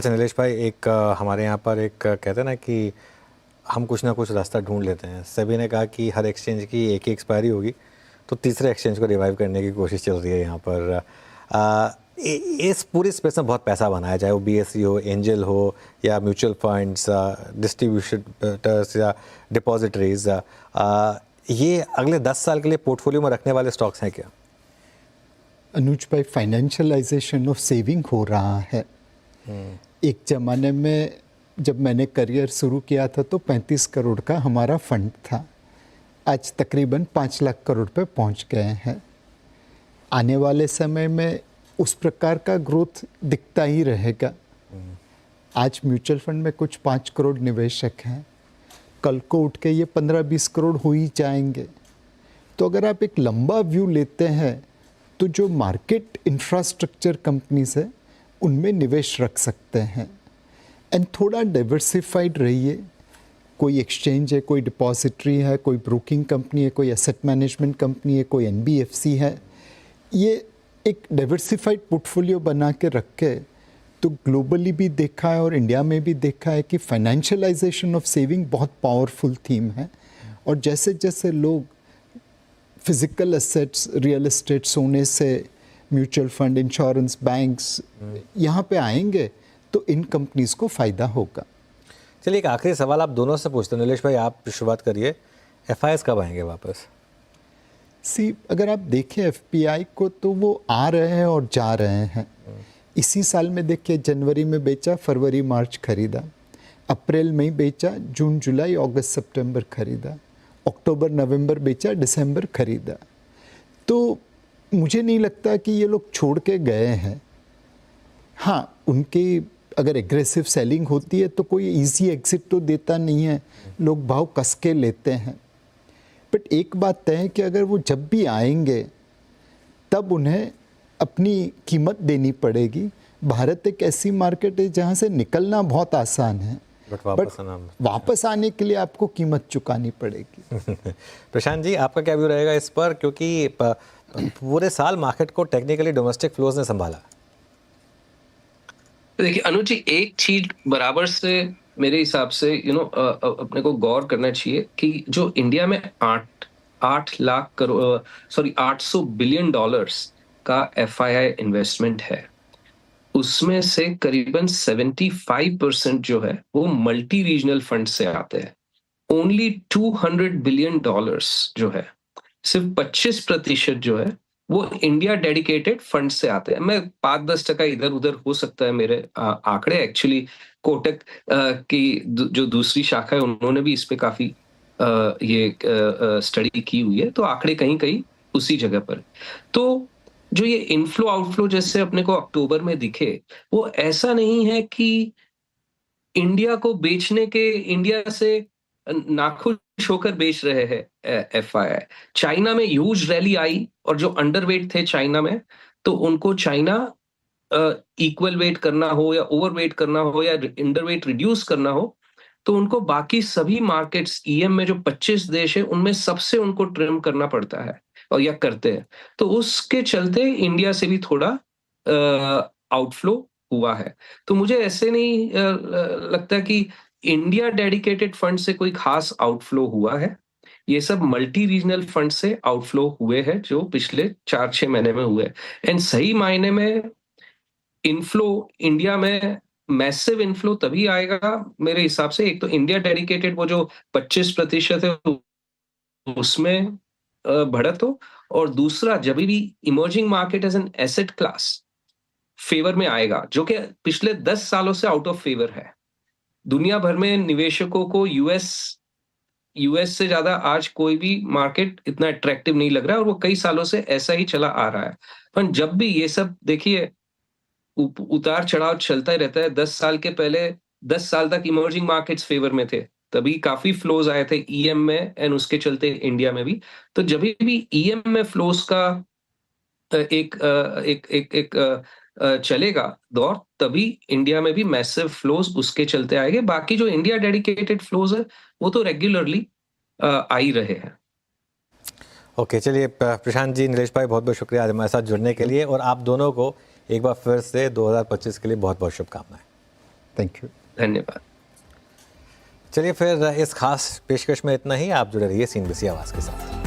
अच्छा नीलेश भाई, एक हमारे यहाँ पर एक कहते हैं ना कि हम कुछ ना कुछ रास्ता ढूंढ लेते हैं। सेबी ने कहा कि हर एक्सचेंज की एक ही एक्सपायरी होगी, तो तीसरे एक्सचेंज को रिवाइव करने की कोशिश चल रही है यहाँ पर। इस पूरी स्पेस में बहुत पैसा बनाया, चाहे वो बीएसई हो, एंजल हो, या म्यूचुअल फंड्स, डिस्ट्रीब्यूटर्स या डिपॉजिटरीज। ये अगले 10 साल के लिए पोर्टफोलियो में रखने वाले स्टॉक्स हैं क्या? अनुज भाई, फाइनेंशियलाइजेशन ऑफ सेविंग हो रहा है। एक ज़माने में जब मैंने करियर शुरू किया था तो 35 करोड़ का हमारा फंड था। आज तकरीबन 5 लाख करोड़ पे पहुंच गए हैं। आने वाले समय में उस प्रकार का ग्रोथ दिखता ही रहेगा। आज म्यूचुअल फंड में कुछ 5 करोड़ निवेशक हैं, कल को उठ के ये 15-20 करोड़ हो ही जाएंगे। तो अगर आप एक लंबा व्यू लेते हैं तो जो मार्केट इंफ्रास्ट्रक्चर कंपनीज है उनमें निवेश रख सकते हैं। एंड थोड़ा डाइवर्सिफाइड रहिए। कोई एक्सचेंज है, कोई डिपॉजिटरी है, कोई ब्रोकिंग कंपनी है, कोई एसेट मैनेजमेंट कंपनी है, कोई एनबीएफसी है। ये एक डाइवर्सिफाइड पोर्टफोलियो बना के रखे तो ग्लोबली भी देखा है और इंडिया में भी देखा है कि फाइनेंशियलाइजेशन ऑफ सेविंग बहुत पावरफुल थीम है। और जैसे जैसे लोग फिजिकल एसेट्स, रियल एस्टेट, सोने से म्यूचुअल फंड, इंश्योरेंस, बैंक्स यहाँ पे आएंगे तो इन कंपनीज को फ़ायदा होगा। चलिए, एक आखिरी सवाल आप दोनों से पूछते हैं। नीलेश भाई, आप शुरुआत करिए। एफआईएस कब आएंगे वापस? अगर आप देखें एफपीआई को तो वो आ रहे हैं और जा रहे हैं। इसी साल में देखिए, जनवरी में बेचा, फरवरी मार्च खरीदा, अप्रैल में बेचा, जून जुलाई अगस्त सितंबर खरीदा, अक्टूबर नवंबर बेचा, दिसंबर खरीदा। तो मुझे नहीं लगता कि ये लोग छोड़ के गए हैं। हाँ, उनकी अगर एग्रेसिव सेलिंग होती है तो कोई इजी एग्जिट तो देता नहीं है, लोग भाव कस के लेते हैं। बट एक बात तय है कि अगर वो जब भी आएंगे तब उन्हें अपनी कीमत देनी पड़ेगी। भारत एक ऐसी मार्केट है जहाँ से निकलना बहुत आसान है, बट वापस आने के लिए आपको कीमत चुकानी पड़ेगी। प्रशांत जी, आपका क्या व्यू रहेगा इस पर? क्योंकि पूरे साल मार्केट को टेक्निकली डोमेस्टिक फ्लोज ने संभाला। देखिए अनुज जी, एक चीज बराबर से मेरे हिसाब से अपने को गौर करना चाहिए कि जो इंडिया में 8 lakh crore, sorry 800 billion dollars का एफआईआई इन्वेस्टमेंट है, उसमें से करीबन 75% जो है वो मल्टी रीजनल फंड से आते हैं। ओनली 200 बिलियन डॉलर्स जो है, सिर्फ 25% जो है वो इंडिया डेडिकेटेड फंड से आते हैं। मैं 5-10% इधर उधर हो सकता है मेरे आंकड़े। एक्चुअली कोटक की जो दूसरी शाखा है उन्होंने भी इस पे काफी ये स्टडी की हुई है, तो आंकड़े कहीं कहीं उसी जगह पर। तो जो ये इनफ्लो आउटफ्लो जैसे अपने को अक्टूबर में दिखे, वो ऐसा नहीं है कि इंडिया को बेचने के, इंडिया से नाखुश होकर बेच रहे हैं एफआईआई। चाइना में ह्यूज रैली आई और जो अंडरवेट थे चाइना में, तो उनको चाइना इक्वल वेट करना हो या ओवर वेट करना हो या अंडरवेट रिड्यूस करना हो, तो उनको बाकी सभी मार्केट्स ईएम में जो 25 देश है उनमें सबसे उनको ट्रिम करना पड़ता है और या करते हैं। तो उसके चलते इंडिया से भी थोड़ा आउटफ्लो हुआ है। तो मुझे ऐसे नहीं लगता कि इंडिया डेडिकेटेड फंड से कोई खास आउटफ्लो हुआ है। ये सब मल्टी रीजनल फंड से आउटफ्लो हुए हैं जो पिछले 4-6 महीने में हुए। एंड सही मायने में इनफ्लो इंडिया में मैसिव इनफ्लो तभी आएगा मेरे हिसाब से। एक तो इंडिया डेडिकेटेड वो जो 25% है उसमें बढ़त हो, और दूसरा जब भी emerging market as an asset class favour में आएगा, जो कि पिछले 10 सालों से आउट ऑफ फेवर है। दुनिया भर में निवेशकों को यूएस से ज्यादा आज कोई भी मार्केट इतना अट्रैक्टिव नहीं लग रहा है, और वो कई सालों से ऐसा ही चला आ रहा है। पर जब भी ये सब देखिए उतार चढ़ाव चलता ही रहता है। 10 साल के पहले 10 साल तक इमर्जिंग मार्केट्स फेवर में थे, तभी काफी फ्लोज आए थे ईएम में, एंड उसके चलते इंडिया में भी। तो जब भी ईएम में फ्लोज का एक चलेगा दौर, तभी इंडिया में भी मैसिव फ्लोज उसके चलते आएंगे। बाकी जो इंडिया डेडिकेटेड फ्लोज है वो तो रेगुलरली आ ही रहे हैं। ओके, चलिए प्रशांत जी, नीलेश भाई, बहुत बहुत शुक्रिया आज हमारे साथ जुड़ने के लिए, और आप दोनों को एक बार फिर से 2025 के लिए बहुत बहुत शुभकामनाएं। Thank you. धन्यवाद। चलिए फिर इस खास पेशकश में इतना ही। आप जुड़े रहिए CNBC आवाज़ के साथ।